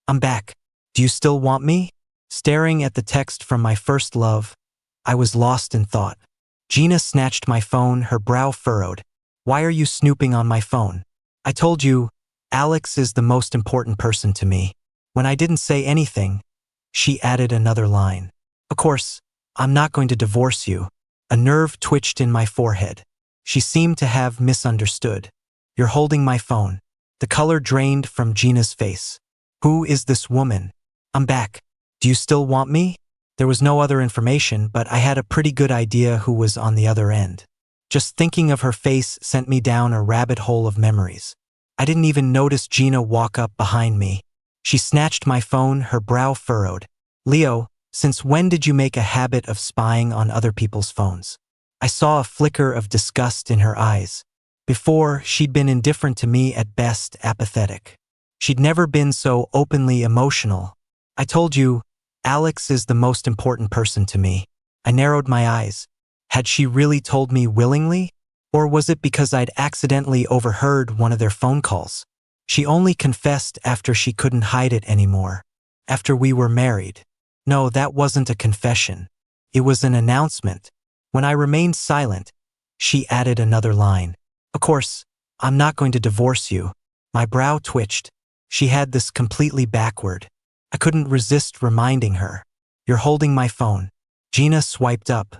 I'm back. Do you still want me? Staring at the text from my first love, I was lost in thought. Gina snatched my phone, her brow furrowed. Why are you snooping on my phone? I told you, Alex is the most important person to me. When I didn't say anything, she added another line. Of course, I'm not going to divorce you. A nerve twitched in my forehead. She seemed to have misunderstood. You're holding my phone. The color drained from Gina's face. Who is this woman? I'm back. Do you still want me? There was no other information, but I had a pretty good idea who was on the other end. Just thinking of her face sent me down a rabbit hole of memories. I didn't even notice Gina walk up behind me. She snatched my phone, her brow furrowed. Leo, since when did you make a habit of spying on other people's phones? I saw a flicker of disgust in her eyes. Before, she'd been indifferent to me, at best apathetic. She'd never been so openly emotional. I told you, Alex is the most important person to me. I narrowed my eyes. Had she really told me willingly? Or was it because I'd accidentally overheard one of their phone calls? She only confessed after she couldn't hide it anymore. After we were married. No, that wasn't a confession. It was an announcement. When I remained silent, she added another line. Of course, I'm not going to divorce you. My brow twitched. She had this completely backward. I couldn't resist reminding her. You're holding my phone. Gina swiped up.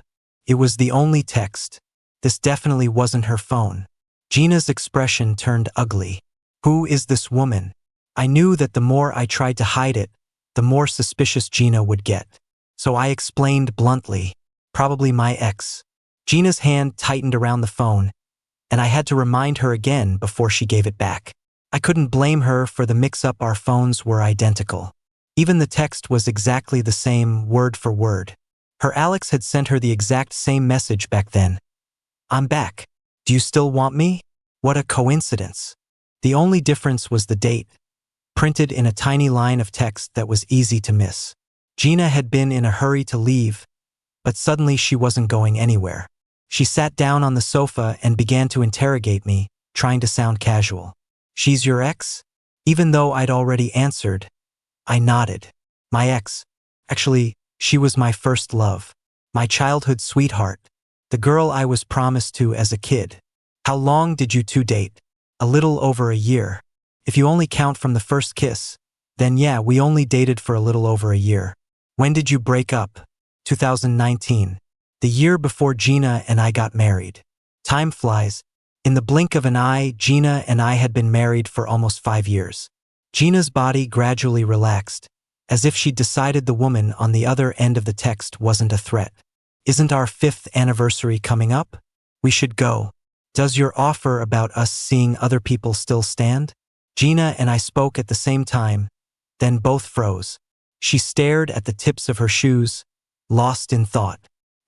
It was the only text. This definitely wasn't her phone. Gina's expression turned ugly. Who is this woman? I knew that the more I tried to hide it, the more suspicious Gina would get. So I explained bluntly. Probably my ex. Gina's hand tightened around the phone, and I had to remind her again before she gave it back. I couldn't blame her for the mix-up. Our phones were identical. Even the text was exactly the same, word for word. Her Alex had sent her the exact same message back then. I'm back. Do you still want me? What a coincidence. The only difference was the date, printed in a tiny line of text that was easy to miss. Gina had been in a hurry to leave, but suddenly she wasn't going anywhere. She sat down on the sofa and began to interrogate me, trying to sound casual. She's your ex? Even though I'd already answered, I nodded. My ex. Actually, she was my first love. My childhood sweetheart. The girl I was promised to as a kid. How long did you two date? A little over a year. If you only count from the first kiss, then yeah, we only dated for a little over a year. When did you break up? 2019. The year before Gina and I got married. Time flies. In the blink of an eye, Gina and I had been married for almost 5 years. Gina's body gradually relaxed, as if she'd decided the woman on the other end of the text wasn't a threat. Isn't our 5th anniversary coming up? We should go. Does your offer about us seeing other people still stand? Gina and I spoke at the same time, then both froze. She stared at the tips of her shoes, lost in thought.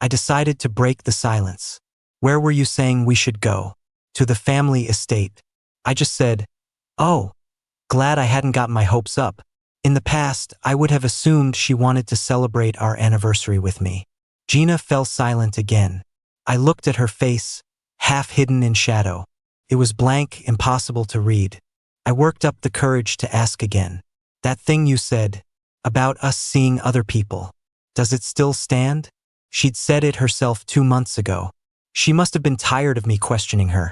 I decided to break the silence. Where were you saying we should go? To the family estate. I just said, oh, glad I hadn't gotten my hopes up. In the past, I would have assumed she wanted to celebrate our anniversary with me. Gina fell silent again. I looked at her face, half hidden in shadow. It was blank, impossible to read. I worked up the courage to ask again. That thing you said, about us seeing other people, does it still stand? She'd said it herself 2 months ago. She must have been tired of me questioning her,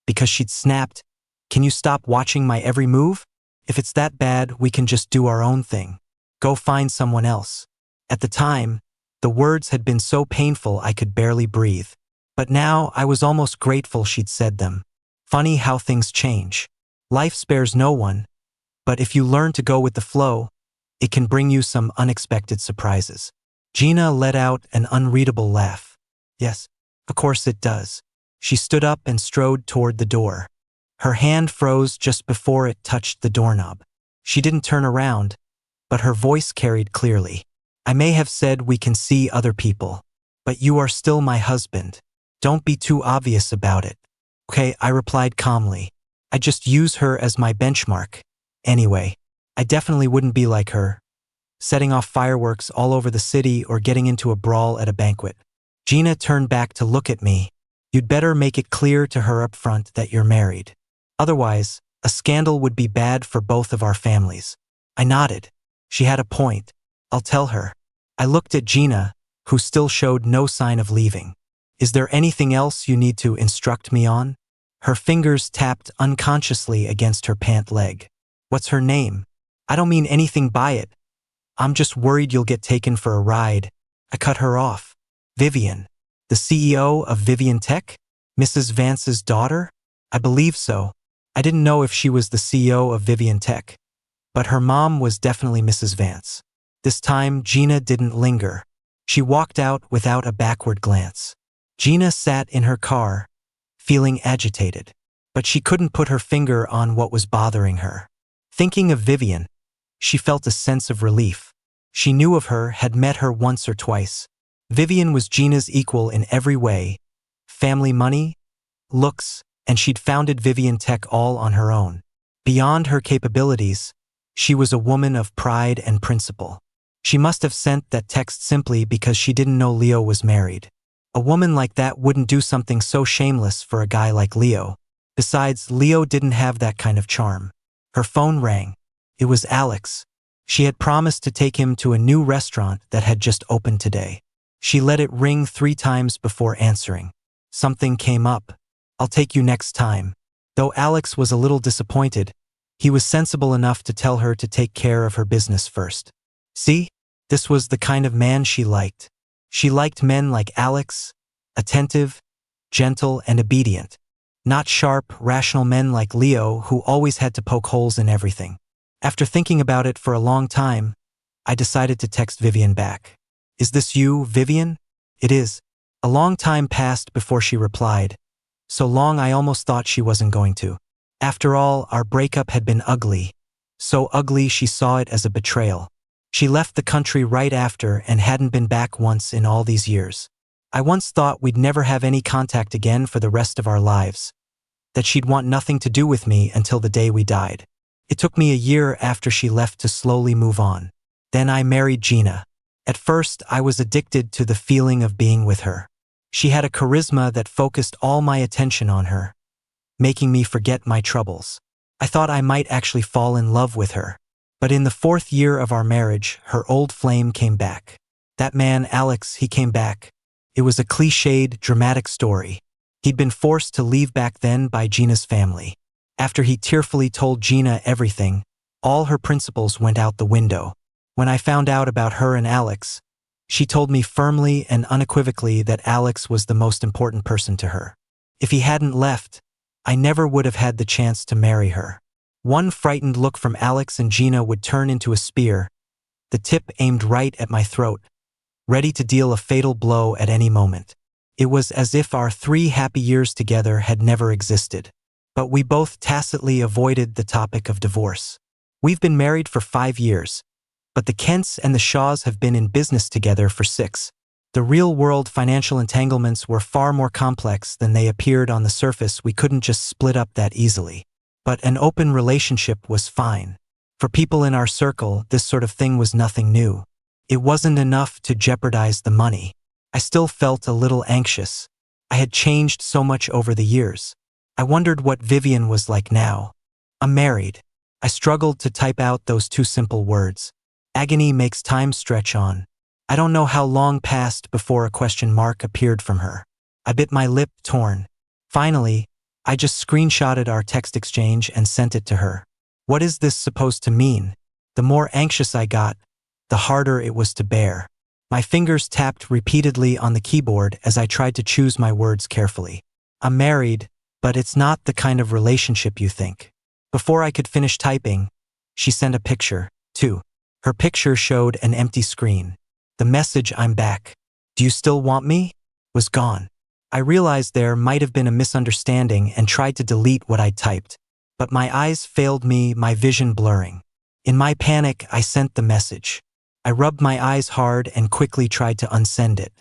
because she'd snapped, can you stop watching my every move? If it's that bad, we can just do our own thing. Go find someone else. At the time, the words had been so painful I could barely breathe. But now I was almost grateful she'd said them. Funny how things change. Life spares no one, but if you learn to go with the flow, it can bring you some unexpected surprises. Gina let out an unreadable laugh. Yes, of course it does. She stood up and strode toward the door. Her hand froze just before it touched the doorknob. She didn't turn around, but her voice carried clearly. I may have said we can see other people, but you are still my husband. Don't be too obvious about it. Okay, I replied calmly. I just use her as my benchmark. Anyway, I definitely wouldn't be like her, setting off fireworks all over the city or getting into a brawl at a banquet. Gina turned back to look at me. You'd better make it clear to her up front that you're married. Otherwise, a scandal would be bad for both of our families. I nodded. She had a point. I'll tell her. I looked at Gina, who still showed no sign of leaving. Is there anything else you need to instruct me on? Her fingers tapped unconsciously against her pant leg. What's her name? I don't mean anything by it. I'm just worried you'll get taken for a ride. I cut her off. Vivian. The CEO of Vivian Tech? Mrs. Vance's daughter? I believe so. I didn't know if she was the CEO of Vivian Tech. But her mom was definitely Mrs. Vance. This time, Gina didn't linger. She walked out without a backward glance. Gina sat in her car, feeling agitated. But she couldn't put her finger on what was bothering her. Thinking of Vivian, she felt a sense of relief. She knew of her, had met her once or twice. Vivian was Gina's equal in every way. Family money, looks, and she'd founded Vivian Tech all on her own. Beyond her capabilities, she was a woman of pride and principle. She must have sent that text simply because she didn't know Leo was married. A woman like that wouldn't do something so shameless for a guy like Leo. Besides, Leo didn't have that kind of charm. Her phone rang. It was Alex. She had promised to take him to a new restaurant that had just opened today. She let it ring 3 times before answering. Something came up. I'll take you next time. Though Alex was a little disappointed, he was sensible enough to tell her to take care of her business first. See? This was the kind of man she liked. She liked men like Alex, attentive, gentle, and obedient. Not sharp, rational men like Leo who always had to poke holes in everything. After thinking about it for a long time, I decided to text Vivian back. Is this you, Vivian? It is. A long time passed before she replied. So long I almost thought she wasn't going to. After all, our breakup had been ugly. So ugly she saw it as a betrayal. She left the country right after and hadn't been back once in all these years. I once thought we'd never have any contact again for the rest of our lives. That she'd want nothing to do with me until the day we died. It took me a year after she left to slowly move on. Then I married Gina. At first, I was addicted to the feeling of being with her. She had a charisma that focused all my attention on her, making me forget my troubles. I thought I might actually fall in love with her. But in the 4th year of our marriage, her old flame came back. That man, Alex, he came back. It was a cliched, dramatic story. He'd been forced to leave back then by Gina's family. After he tearfully told Gina everything, all her principles went out the window. When I found out about her and Alex, she told me firmly and unequivocally that Alex was the most important person to her. If he hadn't left, I never would have had the chance to marry her. One frightened look from Alex and Gina would turn into a spear, the tip aimed right at my throat, ready to deal a fatal blow at any moment. It was as if our 3 happy years together had never existed. But we both tacitly avoided the topic of divorce. We've been married for 5 years, but the Kents and the Shaws have been in business together for 6. The real-world financial entanglements were far more complex than they appeared on the surface. We couldn't just split up that easily. But an open relationship was fine. For people in our circle, this sort of thing was nothing new. It wasn't enough to jeopardize the money. I still felt a little anxious. I had changed so much over the years. I wondered what Vivian was like now. I'm married. I struggled to type out those 2 simple words. Agony makes time stretch on. I don't know how long passed before a question mark appeared from her. I bit my lip, torn. Finally, I just screenshotted our text exchange and sent it to her. What is this supposed to mean? The more anxious I got, the harder it was to bear. My fingers tapped repeatedly on the keyboard as I tried to choose my words carefully. I'm married, but it's not the kind of relationship you think. Before I could finish typing, she sent a picture, too. Her picture showed an empty screen. The message, "I'm back. Do you still want me?" was gone. I realized there might have been a misunderstanding and tried to delete what I'd typed. But my eyes failed me, my vision blurring. In my panic, I sent the message. I rubbed my eyes hard and quickly tried to unsend it.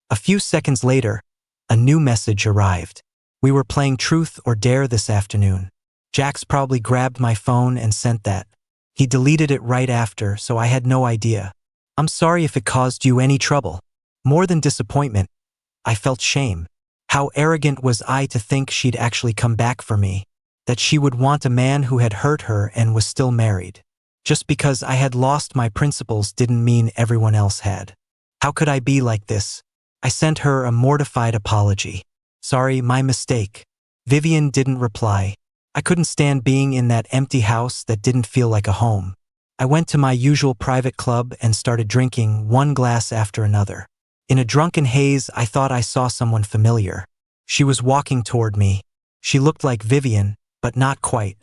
A few seconds later, a new message arrived. We were playing Truth or Dare this afternoon. Jax probably grabbed my phone and sent that. He deleted it right after, so I had no idea. I'm sorry if it caused you any trouble. More than disappointment, I felt shame. How arrogant was I to think she'd actually come back for me, that she would want a man who had hurt her and was still married. Just because I had lost my principles didn't mean everyone else had. How could I be like this? I sent her a mortified apology. Sorry, my mistake. Vivian didn't reply. I couldn't stand being in that empty house that didn't feel like a home. I went to my usual private club and started drinking one glass after another. In a drunken haze, I thought I saw someone familiar. She was walking toward me. She looked like Vivian, but not quite.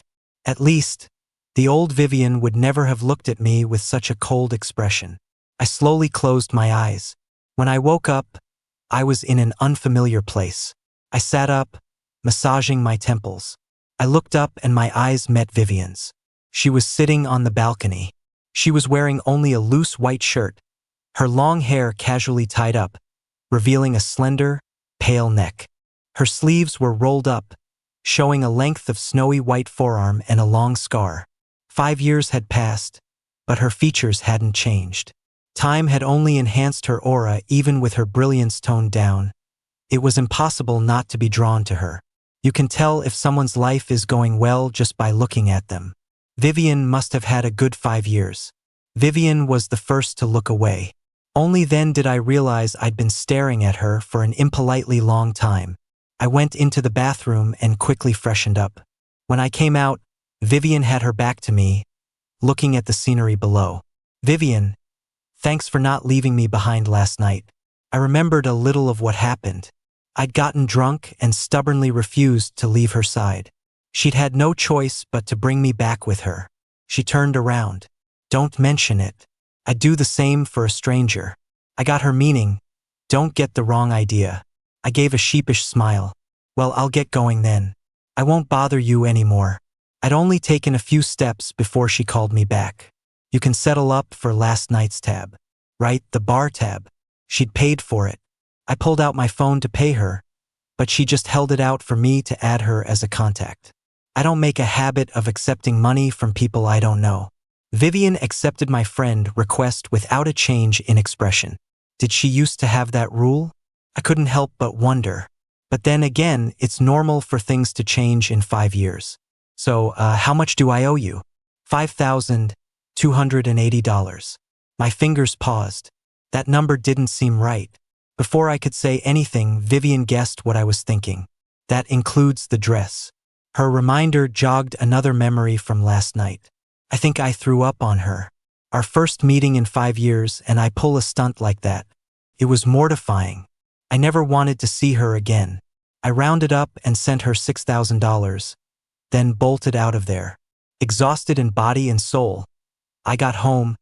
At least, the old Vivian would never have looked at me with such a cold expression. I slowly closed my eyes. When I woke up, I was in an unfamiliar place. I sat up, massaging my temples. I looked up and my eyes met Vivian's. She was sitting on the balcony. She was wearing only a loose white shirt, her long hair casually tied up, revealing a slender, pale neck. Her sleeves were rolled up, showing a length of snowy white forearm and a long scar. 5 years had passed, but her features hadn't changed. Time had only enhanced her aura even with her brilliance toned down. It was impossible not to be drawn to her. You can tell if someone's life is going well just by looking at them. Vivian must have had a good 5 years. Vivian was the first to look away. Only then did I realize I'd been staring at her for an impolitely long time. I went into the bathroom and quickly freshened up. When I came out, Vivian had her back to me, looking at the scenery below. Vivian, thanks for not leaving me behind last night. I remembered a little of what happened. I'd gotten drunk and stubbornly refused to leave her side. She'd had no choice but to bring me back with her. She turned around. Don't mention it. I'd do the same for a stranger. I got her meaning. Don't get the wrong idea. I gave a sheepish smile. Well, I'll get going then. I won't bother you anymore. I'd only taken a few steps before she called me back. You can settle up for last night's tab. Right, the bar tab. She'd paid for it. I pulled out my phone to pay her, but she just held it out for me to add her as a contact. I don't make a habit of accepting money from people I don't know. Vivian accepted my friend request without a change in expression. Did she used to have that rule? I couldn't help but wonder. But then again, it's normal for things to change in 5 years. So, how much do I owe you? $5,280. My fingers paused. That number didn't seem right. Before I could say anything, Vivian guessed what I was thinking. That includes the dress. Her reminder jogged another memory from last night. I think I threw up on her. Our first meeting in 5 years, and I pull a stunt like that. It was mortifying. I never wanted to see her again. I rounded up and sent her $6,000, then bolted out of there. Exhausted in body and soul, I got home,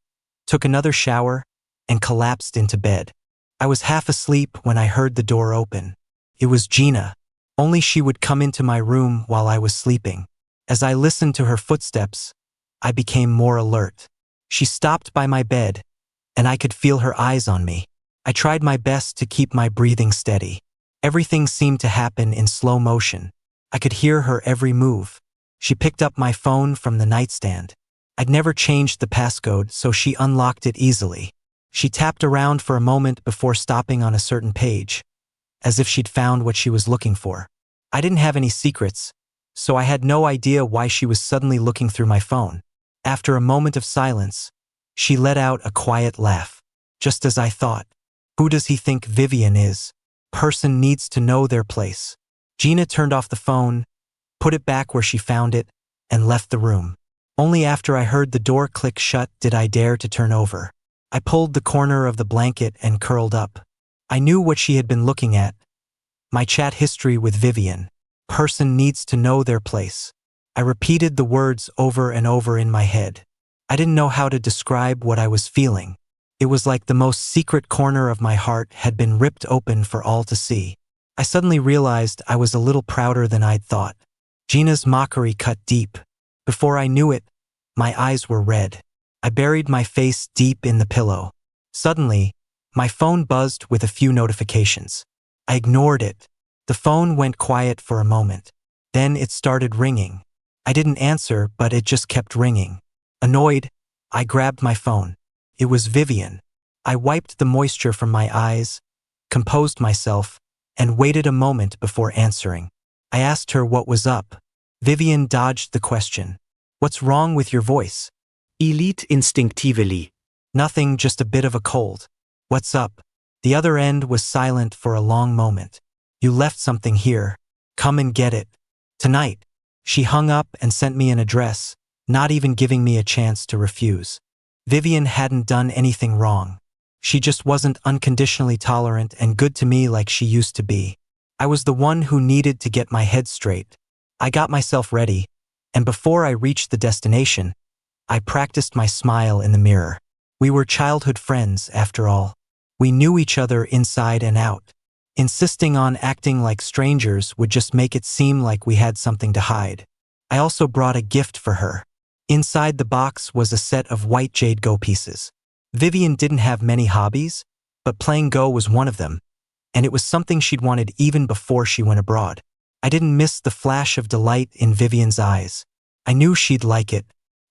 took another shower, and collapsed into bed. I was half asleep when I heard the door open. It was Gina. Only she would come into my room while I was sleeping. As I listened to her footsteps, I became more alert. She stopped by my bed, and I could feel her eyes on me. I tried my best to keep my breathing steady. Everything seemed to happen in slow motion. I could hear her every move. She picked up my phone from the nightstand. I'd never changed the passcode, so she unlocked it easily. She tapped around for a moment before stopping on a certain page, as if she'd found what she was looking for. I didn't have any secrets, so I had no idea why she was suddenly looking through my phone. After a moment of silence, she let out a quiet laugh. Just as I thought. Who does he think Vivian is? Person needs to know their place. Gina turned off the phone, put it back where she found it, and left the room. Only after I heard the door click shut did I dare to turn over. I pulled the corner of the blanket and curled up. I knew what she had been looking at. My chat history with Vivian. Person needs to know their place. I repeated the words over and over in my head. I didn't know how to describe what I was feeling. It was like the most secret corner of my heart had been ripped open for all to see. I suddenly realized I was a little prouder than I'd thought. Gina's mockery cut deep. Before I knew it, my eyes were red. I buried my face deep in the pillow. Suddenly, my phone buzzed with a few notifications. I ignored it. The phone went quiet for a moment. Then it started ringing. I didn't answer, but it just kept ringing. Annoyed, I grabbed my phone. It was Vivian. I wiped the moisture from my eyes, composed myself, and waited a moment before answering. I asked her what was up. Vivian dodged the question. What's wrong with your voice? Elite instinctively. Nothing, just a bit of a cold. What's up? The other end was silent for a long moment. You left something here. Come and get it. Tonight. She hung up and sent me an address, not even giving me a chance to refuse. Vivian hadn't done anything wrong. She just wasn't unconditionally tolerant and good to me like she used to be. I was the one who needed to get my head straight. I got myself ready, and before I reached the destination, I practiced my smile in the mirror. We were childhood friends, after all. We knew each other inside and out. Insisting on acting like strangers would just make it seem like we had something to hide. I also brought a gift for her. Inside the box was a set of white jade Go pieces. Vivian didn't have many hobbies, but playing Go was one of them, and it was something she'd wanted even before she went abroad. I didn't miss the flash of delight in Vivian's eyes. I knew she'd like it.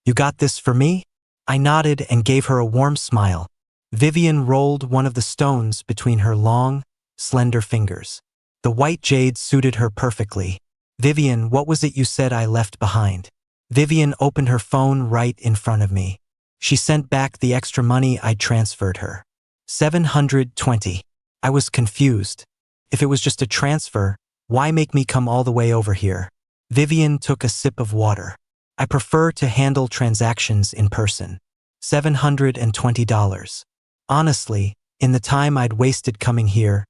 You got this for me? I nodded and gave her a warm smile. Vivian rolled one of the stones between her long, slender fingers. The white jade suited her perfectly. Vivian, what was it you said I left behind? Vivian opened her phone right in front of me. She sent back the extra money I'd transferred her. 720. I was confused. If it was just a transfer, why make me come all the way over here? Vivian took a sip of water. I prefer to handle transactions in person. $720. Honestly, in the time I'd wasted coming here,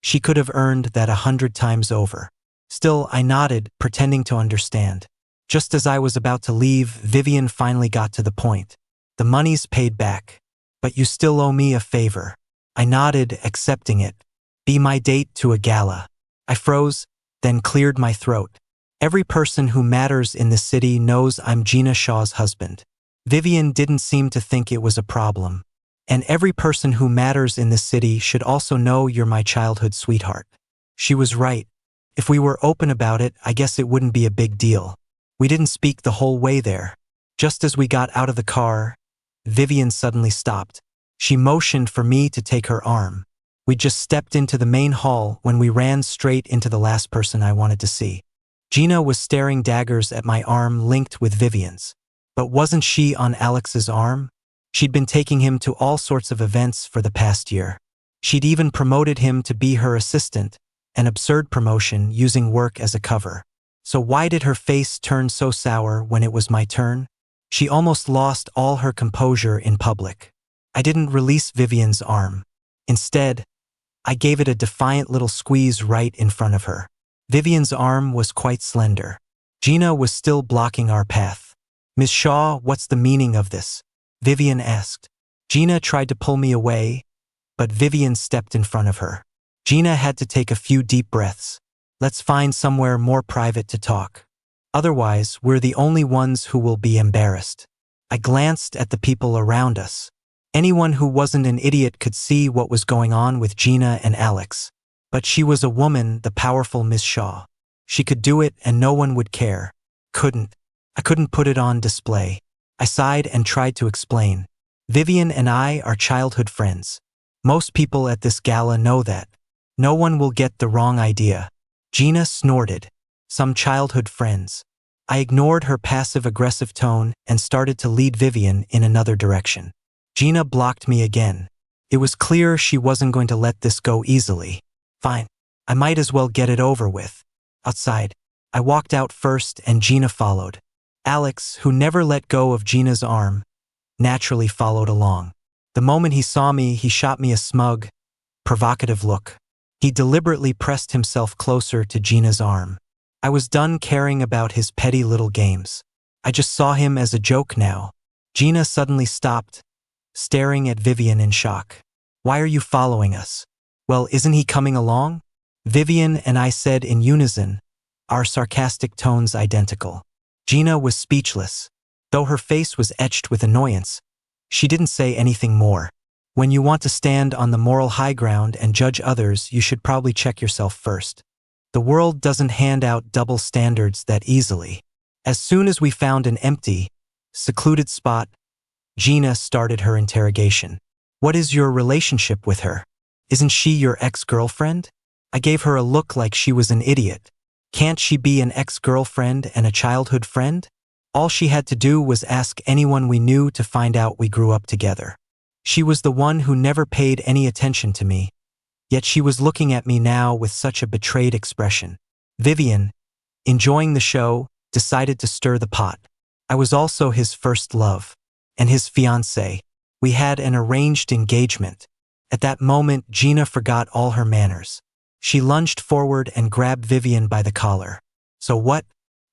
she could have earned that 100 times over. Still, I nodded, pretending to understand. Just as I was about to leave, Vivian finally got to the point. The money's paid back, but you still owe me a favor. I nodded, accepting it. Be my date to a gala. I froze, then cleared my throat. Every person who matters in this city knows I'm Gina Shaw's husband. Vivian didn't seem to think it was a problem. And every person who matters in this city should also know you're my childhood sweetheart. She was right. If we were open about it, I guess it wouldn't be a big deal. We didn't speak the whole way there. Just as we got out of the car, Vivian suddenly stopped. She motioned for me to take her arm. We just stepped into the main hall when we ran straight into the last person I wanted to see. Gina was staring daggers at my arm linked with Vivian's. But wasn't she on Alex's arm? She'd been taking him to all sorts of events for the past year. She'd even promoted him to be her assistant, an absurd promotion using work as a cover. So why did her face turn so sour when it was my turn? She almost lost all her composure in public. I didn't release Vivian's arm. Instead, I gave it a defiant little squeeze right in front of her. Vivian's arm was quite slender. Gina was still blocking our path. Miss Shaw, what's the meaning of this? Vivian asked. Gina tried to pull me away, but Vivian stepped in front of her. Gina had to take a few deep breaths. Let's find somewhere more private to talk. Otherwise, we're the only ones who will be embarrassed. I glanced at the people around us. Anyone who wasn't an idiot could see what was going on with Gina and Alex. But she was a woman, the powerful Miss Shaw. She could do it and no one would care. I couldn't put it on display. I sighed and tried to explain. Vivian and I are childhood friends. Most people at this gala know that. No one will get the wrong idea. Gina snorted. Some childhood friends. I ignored her passive-aggressive tone and started to lead Vivian in another direction. Gina blocked me again. It was clear she wasn't going to let this go easily. Fine. I might as well get it over with. Outside. I walked out first and Gina followed. Alex, who never let go of Gina's arm, naturally followed along. The moment he saw me, he shot me a smug, provocative look. He deliberately pressed himself closer to Gina's arm. I was done caring about his petty little games. I just saw him as a joke now. Gina suddenly stopped, staring at Vivian in shock. Why are you following us? Well, isn't he coming along? Vivian and I said in unison, our sarcastic tones identical. Gina was speechless. Though her face was etched with annoyance, she didn't say anything more. When you want to stand on the moral high ground and judge others, you should probably check yourself first. The world doesn't hand out double standards that easily. As soon as we found an empty, secluded spot, Gina started her interrogation. What is your relationship with her? Isn't she your ex-girlfriend? I gave her a look like she was an idiot. Can't she be an ex-girlfriend and a childhood friend? All she had to do was ask anyone we knew to find out we grew up together. She was the one who never paid any attention to me, yet she was looking at me now with such a betrayed expression. Vivian, enjoying the show, decided to stir the pot. I was also his first love, and his fiancée. We had an arranged engagement. At that moment, Gina forgot all her manners. She lunged forward and grabbed Vivian by the collar. So what?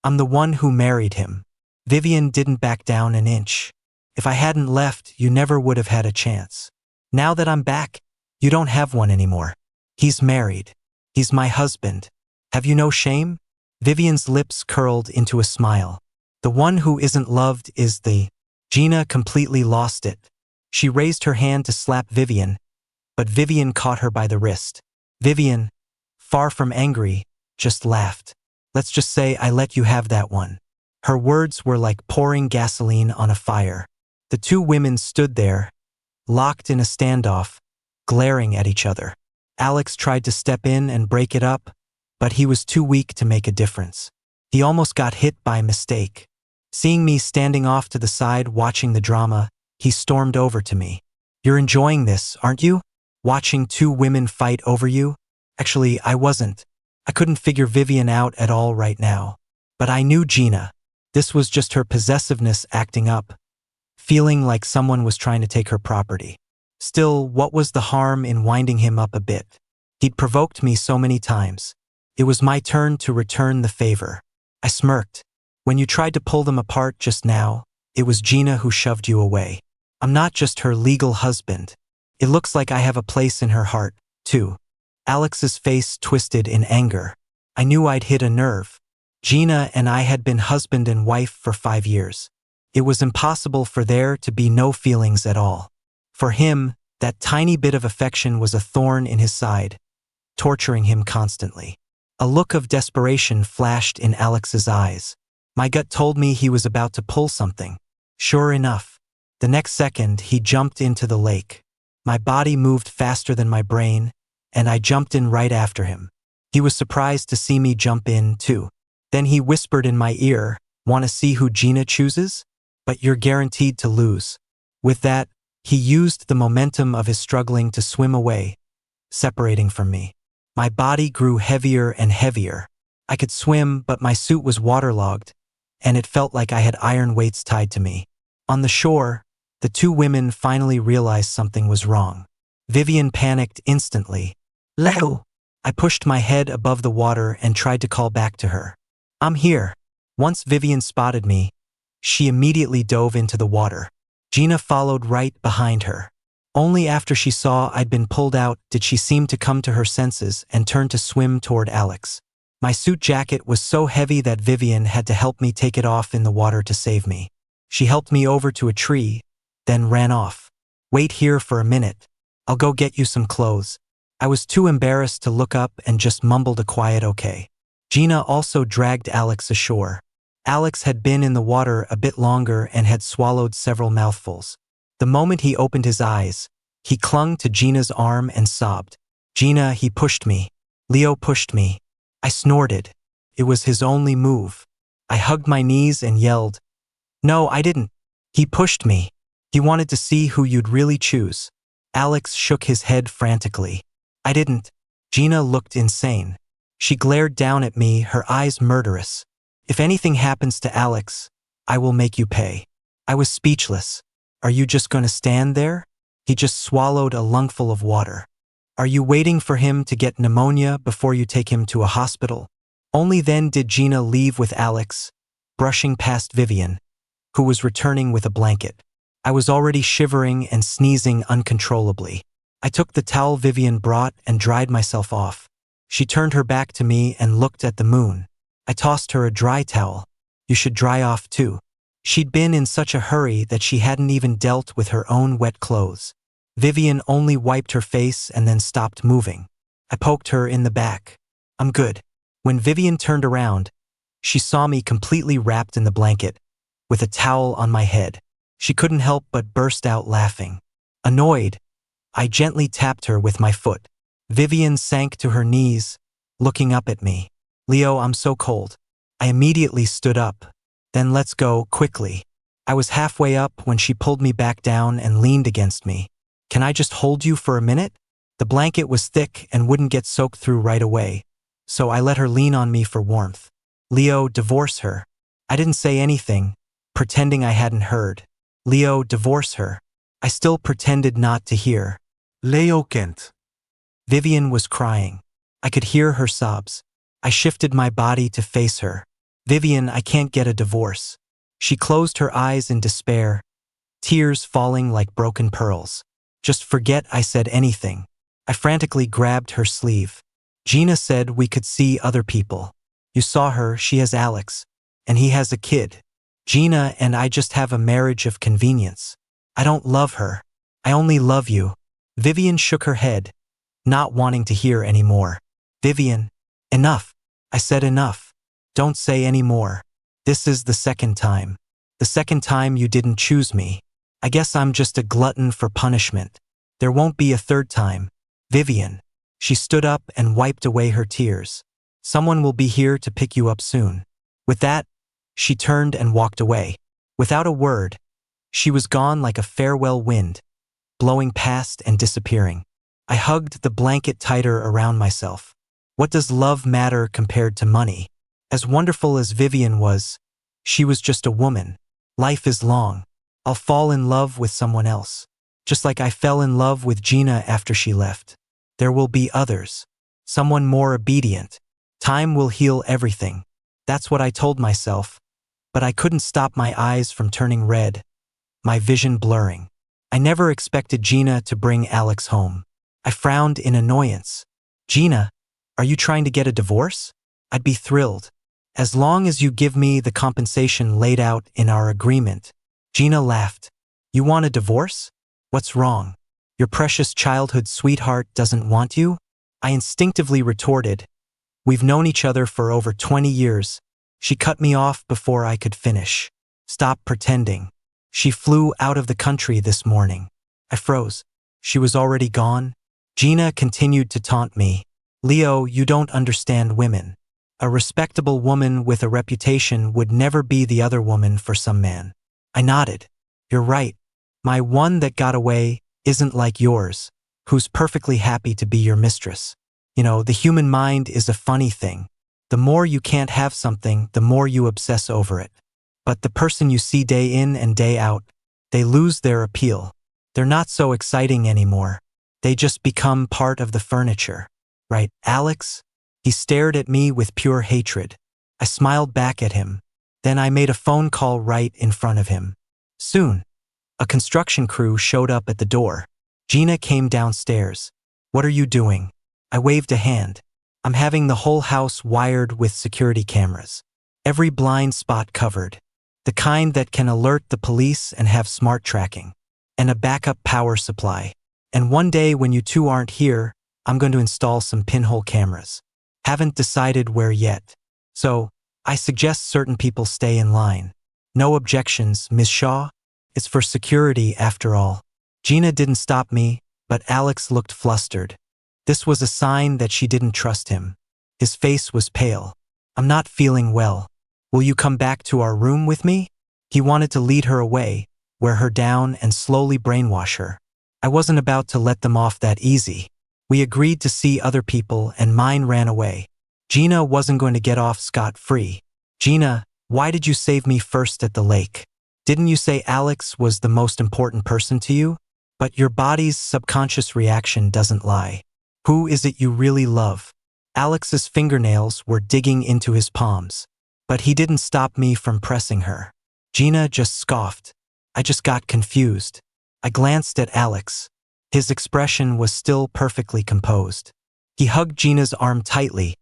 I'm the one who married him. Vivian didn't back down an inch. If I hadn't left, you never would have had a chance. Now that I'm back, you don't have one anymore. He's married. He's my husband. Have you no shame? Vivian's lips curled into a smile. The one who isn't loved is the… Gina completely lost it. She raised her hand to slap Vivian, but Vivian caught her by the wrist. Vivian, far from angry, just laughed. Let's just say I let you have that one. Her words were like pouring gasoline on a fire. The two women stood there, locked in a standoff, glaring at each other. Alex tried to step in and break it up, but he was too weak to make a difference. He almost got hit by mistake. Seeing me standing off to the side watching the drama, he stormed over to me. You're enjoying this, aren't you? Watching two women fight over you? Actually, I wasn't. I couldn't figure Vivian out at all right now. But I knew Gina. This was just her possessiveness acting up, feeling like someone was trying to take her property. Still, what was the harm in winding him up a bit? He'd provoked me so many times. It was my turn to return the favor. I smirked. When you tried to pull them apart just now, it was Gina who shoved you away. I'm not just her legal husband. It looks like I have a place in her heart, too. Alex's face twisted in anger. I knew I'd hit a nerve. Gina and I had been husband and wife for 5 years. It was impossible for there to be no feelings at all. For him, that tiny bit of affection was a thorn in his side, torturing him constantly. A look of desperation flashed in Alex's eyes. My gut told me he was about to pull something. Sure enough, the next second he jumped into the lake. My body moved faster than my brain, and I jumped in right after him. He was surprised to see me jump in, too. Then he whispered in my ear, "Want to see who Gina chooses? But you're guaranteed to lose." With that, he used the momentum of his struggling to swim away, separating from me. My body grew heavier and heavier. I could swim, but my suit was waterlogged, and it felt like I had iron weights tied to me. On the shore, the two women finally realized something was wrong. Vivian panicked instantly. "Leo!" I pushed my head above the water and tried to call back to her. "I'm here." Once Vivian spotted me, she immediately dove into the water. Gina followed right behind her. Only after she saw I'd been pulled out did she seem to come to her senses and turn to swim toward Alex. My suit jacket was so heavy that Vivian had to help me take it off in the water to save me. She helped me over to a tree, then ran off. "Wait here for a minute. I'll go get you some clothes." I was too embarrassed to look up and just mumbled a quiet okay. Gina also dragged Alex ashore. Alex had been in the water a bit longer and had swallowed several mouthfuls. The moment he opened his eyes, he clung to Gina's arm and sobbed. "Gina, he pushed me. Leo pushed me." I snorted. It was his only move. I hugged my knees and yelled, "No, I didn't. He pushed me. He wanted to see who you'd really choose." Alex shook his head frantically. "I didn't." Gina looked insane. She glared down at me, her eyes murderous. "If anything happens to Alex, I will make you pay." I was speechless. "Are you just going to stand there?" He just swallowed a lungful of water. "Are you waiting for him to get pneumonia before you take him to a hospital?" Only then did Gina leave with Alex, brushing past Vivian, who was returning with a blanket. I was already shivering and sneezing uncontrollably. I took the towel Vivian brought and dried myself off. She turned her back to me and looked at the moon. I tossed her a dry towel. "You should dry off too." She'd been in such a hurry that she hadn't even dealt with her own wet clothes. Vivian only wiped her face and then stopped moving. I poked her in the back. "I'm good." When Vivian turned around, she saw me completely wrapped in the blanket, with a towel on my head. She couldn't help but burst out laughing. Annoyed, I gently tapped her with my foot. Vivian sank to her knees, looking up at me. "Leo, I'm so cold." I immediately stood up. Then let's go, quickly. I was halfway up when she pulled me back down and leaned against me. Can I just hold you for a minute? The blanket was thick and wouldn't get soaked through right away, so I let her lean on me for warmth. Leo, divorce her. I didn't say anything, pretending I hadn't heard. Leo, divorce her. I still pretended not to hear. Leo Kent. Vivian was crying. I could hear her sobs. I shifted my body to face her. Vivian, I can't get a divorce. She closed her eyes in despair, tears falling like broken pearls. Just forget I said anything. I frantically grabbed her sleeve. Gina said we could see other people. You saw her, she has Alex. And he has a kid. Gina and I just have a marriage of convenience. I don't love her. I only love you. Vivian shook her head, not wanting to hear any more. Vivian, enough. I said enough. Don't say any more. This is the second time. The second time you didn't choose me. I guess I'm just a glutton for punishment. There won't be a third time. Vivian. She stood up and wiped away her tears. Someone will be here to pick you up soon. With that, she turned and walked away. Without a word, she was gone like a farewell wind, blowing past and disappearing. I hugged the blanket tighter around myself. What does love matter compared to money? As wonderful as Vivian was, she was just a woman. Life is long. I'll fall in love with someone else. Just like I fell in love with Gina after she left. There will be others. Someone more obedient. Time will heal everything. That's what I told myself. But I couldn't stop my eyes from turning red, my vision blurring. I never expected Gina to bring Alex home. I frowned in annoyance. Gina, are you trying to get a divorce? I'd be thrilled. As long as you give me the compensation laid out in our agreement. Gina laughed. You want a divorce? What's wrong? Your precious childhood sweetheart doesn't want you? I instinctively retorted. We've known each other for over 20 years. She cut me off before I could finish. Stop pretending. She flew out of the country this morning. I froze. She was already gone? Gina continued to taunt me. Leo, you don't understand women. A respectable woman with a reputation would never be the other woman for some man. I nodded. You're right. My one that got away isn't like yours, who's perfectly happy to be your mistress. You know, the human mind is a funny thing. The more you can't have something, the more you obsess over it. But the person you see day in and day out, they lose their appeal. They're not so exciting anymore. They just become part of the furniture. Right, Alex? He stared at me with pure hatred. I smiled back at him. Then I made a phone call right in front of him. Soon, a construction crew showed up at the door. Gina came downstairs. What are you doing? I waved a hand. I'm having the whole house wired with security cameras. Every blind spot covered. The kind that can alert the police and have smart tracking. And a backup power supply. And one day when you two aren't here, I'm going to install some pinhole cameras. Haven't decided where yet. So, I suggest certain people stay in line. No objections, Miss Shaw. It's for security after all. Gina didn't stop me, but Alex looked flustered. This was a sign that she didn't trust him. His face was pale. I'm not feeling well. Will you come back to our room with me? He wanted to lead her away, wear her down and slowly brainwash her. I wasn't about to let them off that easy. We agreed to see other people and mine ran away. Gina wasn't going to get off scot-free. Gina, why did you save me first at the lake? Didn't you say Alex was the most important person to you? But your body's subconscious reaction doesn't lie. Who is it you really love? Alex's fingernails were digging into his palms. But he didn't stop me from pressing her. Gina just scoffed. I just got confused. I glanced at Alex. His expression was still perfectly composed. He hugged Gina's arm tightly,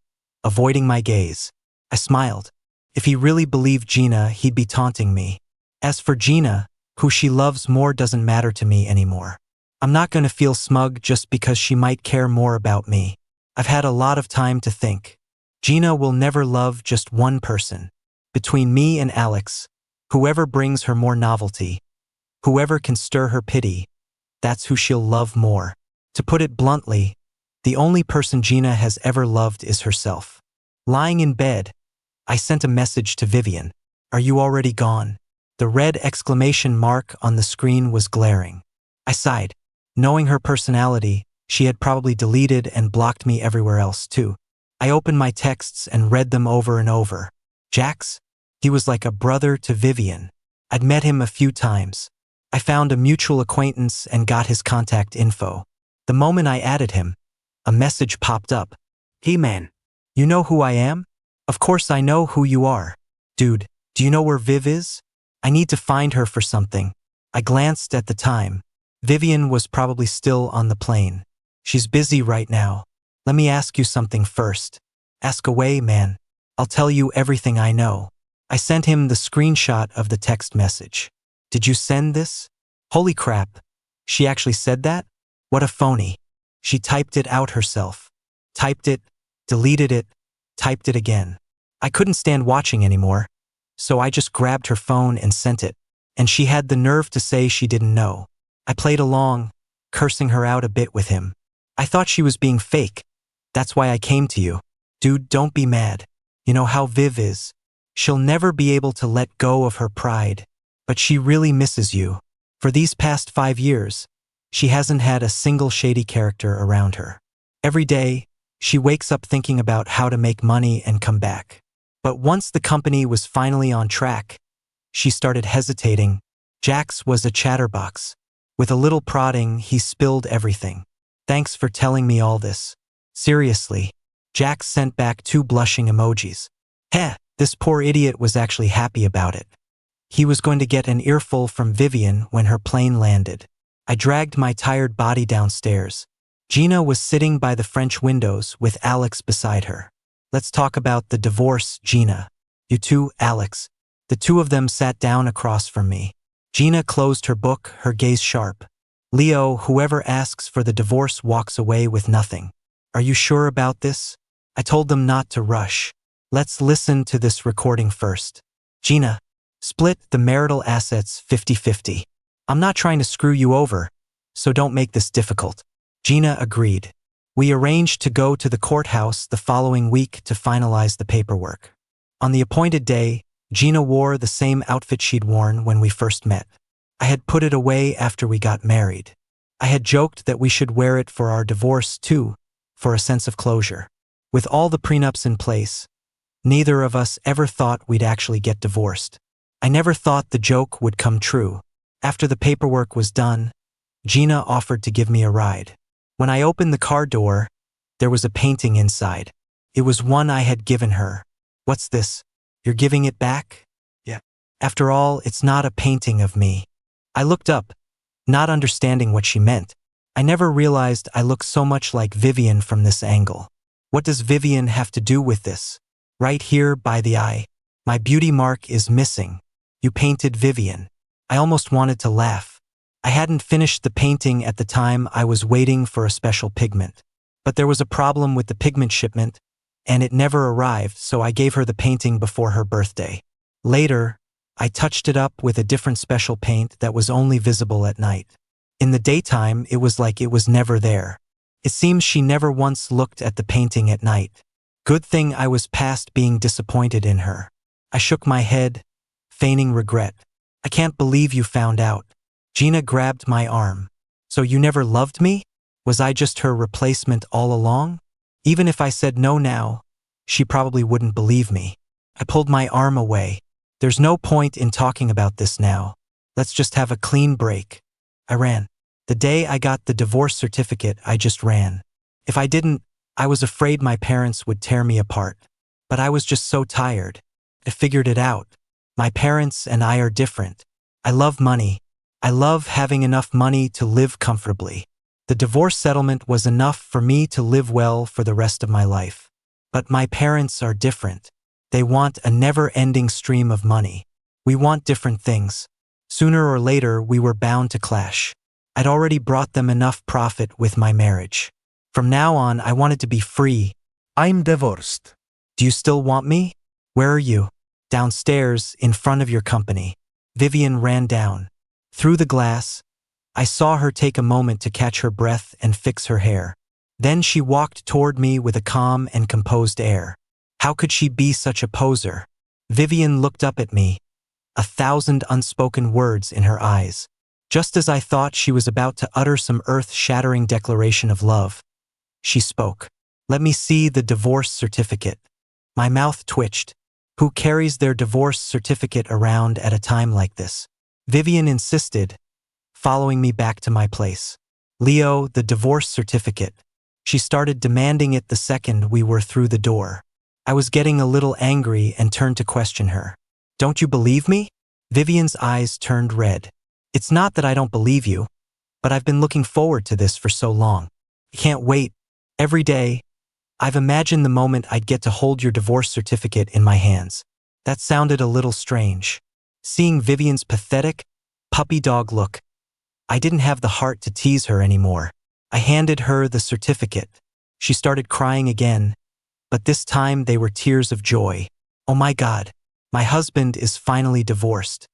avoiding my gaze. I smiled. If he really believed Gina, he'd be taunting me. As for Gina, who she loves more doesn't matter to me anymore. I'm not going to feel smug just because she might care more about me. I've had a lot of time to think. Gina will never love just one person. Between me and Alex, whoever brings her more novelty, whoever can stir her pity, that's who she'll love more. To put it bluntly, the only person Gina has ever loved is herself. Lying in bed, I sent a message to Vivian. Are you already gone? The red exclamation mark on the screen was glaring. I sighed. Knowing her personality, she had probably deleted and blocked me everywhere else too. I opened my texts and read them over and over. Jax? He was like a brother to Vivian. I'd met him a few times. I found a mutual acquaintance and got his contact info. The moment I added him, a message popped up. Hey man. You know who I am? Of course I know who you are. Dude, do you know where Viv is? I need to find her for something. I glanced at the time. Vivian was probably still on the plane. She's busy right now. Let me ask you something first. Ask away, man. I'll tell you everything I know. I sent him the screenshot of the text message. Did you send this? Holy crap. She actually said that? What a phony. She typed it out herself. Typed it, deleted it, typed it again. I couldn't stand watching anymore, so I just grabbed her phone and sent it. And she had the nerve to say she didn't know. I played along, cursing her out a bit with him. I thought she was being fake. That's why I came to you. Dude, don't be mad. You know how Viv is. She'll never be able to let go of her pride. But she really misses you. For these past 5 years, she hasn't had a single shady character around her. Every day, she wakes up thinking about how to make money and come back. But once the company was finally on track, she started hesitating. Jax was a chatterbox. With a little prodding, he spilled everything. Thanks for telling me all this. Seriously. Jax sent back 2 blushing emojis. Heh, this poor idiot was actually happy about it. He was going to get an earful from Vivian when her plane landed. I dragged my tired body downstairs. Gina was sitting by the French windows with Alex beside her. Let's talk about the divorce, Gina. You too, Alex. The two of them sat down across from me. Gina closed her book, her gaze sharp. Leo, whoever asks for the divorce walks away with nothing. Are you sure about this? I told them not to rush. Let's listen to this recording first. Gina, split the marital assets 50-50. I'm not trying to screw you over, so don't make this difficult. Gina agreed. We arranged to go to the courthouse the following week to finalize the paperwork. On the appointed day, Gina wore the same outfit she'd worn when we first met. I had put it away after we got married. I had joked that we should wear it for our divorce too, for a sense of closure. With all the prenups in place, neither of us ever thought we'd actually get divorced. I never thought the joke would come true. After the paperwork was done, Gina offered to give me a ride. When I opened the car door, there was a painting inside. It was one I had given her. What's this? You're giving it back? Yeah. After all, it's not a painting of me. I looked up, not understanding what she meant. I never realized I look so much like Vivian from this angle. What does Vivian have to do with this? Right here by the eye. My beauty mark is missing. You painted Vivian. I almost wanted to laugh. I hadn't finished the painting at the time. I was waiting for a special pigment. But there was a problem with the pigment shipment, and it never arrived, so I gave her the painting before her birthday. Later, I touched it up with a different special paint that was only visible at night. In the daytime, it was like it was never there. It seems she never once looked at the painting at night. Good thing I was past being disappointed in her. I shook my head, feigning regret. I can't believe you found out. Gina grabbed my arm. So you never loved me? Was I just her replacement all along? Even if I said no now, she probably wouldn't believe me. I pulled my arm away. There's no point in talking about this now. Let's just have a clean break. I ran. The day I got the divorce certificate, I just ran. If I didn't, I was afraid my parents would tear me apart. But I was just so tired. I figured it out. My parents and I are different. I love money. I love having enough money to live comfortably. The divorce settlement was enough for me to live well for the rest of my life. But my parents are different. They want a never-ending stream of money. We want different things. Sooner or later, we were bound to clash. I'd already brought them enough profit with my marriage. From now on, I wanted to be free. I'm divorced. Do you still want me? Where are you? Downstairs, in front of your company. Vivian ran down. Through the glass, I saw her take a moment to catch her breath and fix her hair. Then she walked toward me with a calm and composed air. How could she be such a poser? Vivian looked up at me, 1,000 unspoken words in her eyes. Just as I thought she was about to utter some earth-shattering declaration of love, she spoke. "Let me see the divorce certificate." My mouth twitched. Who carries their divorce certificate around at a time like this? Vivian insisted, following me back to my place. "Leo, the divorce certificate." She started demanding it the second we were through the door. I was getting a little angry and turned to question her. "Don't you believe me?" Vivian's eyes turned red. "It's not that I don't believe you, but I've been looking forward to this for so long. I can't wait. Every day, I've imagined the moment I'd get to hold your divorce certificate in my hands." That sounded a little strange. Seeing Vivian's pathetic, puppy dog look, I didn't have the heart to tease her anymore. I handed her the certificate. She started crying again, but this time they were tears of joy. "Oh my God, my husband is finally divorced."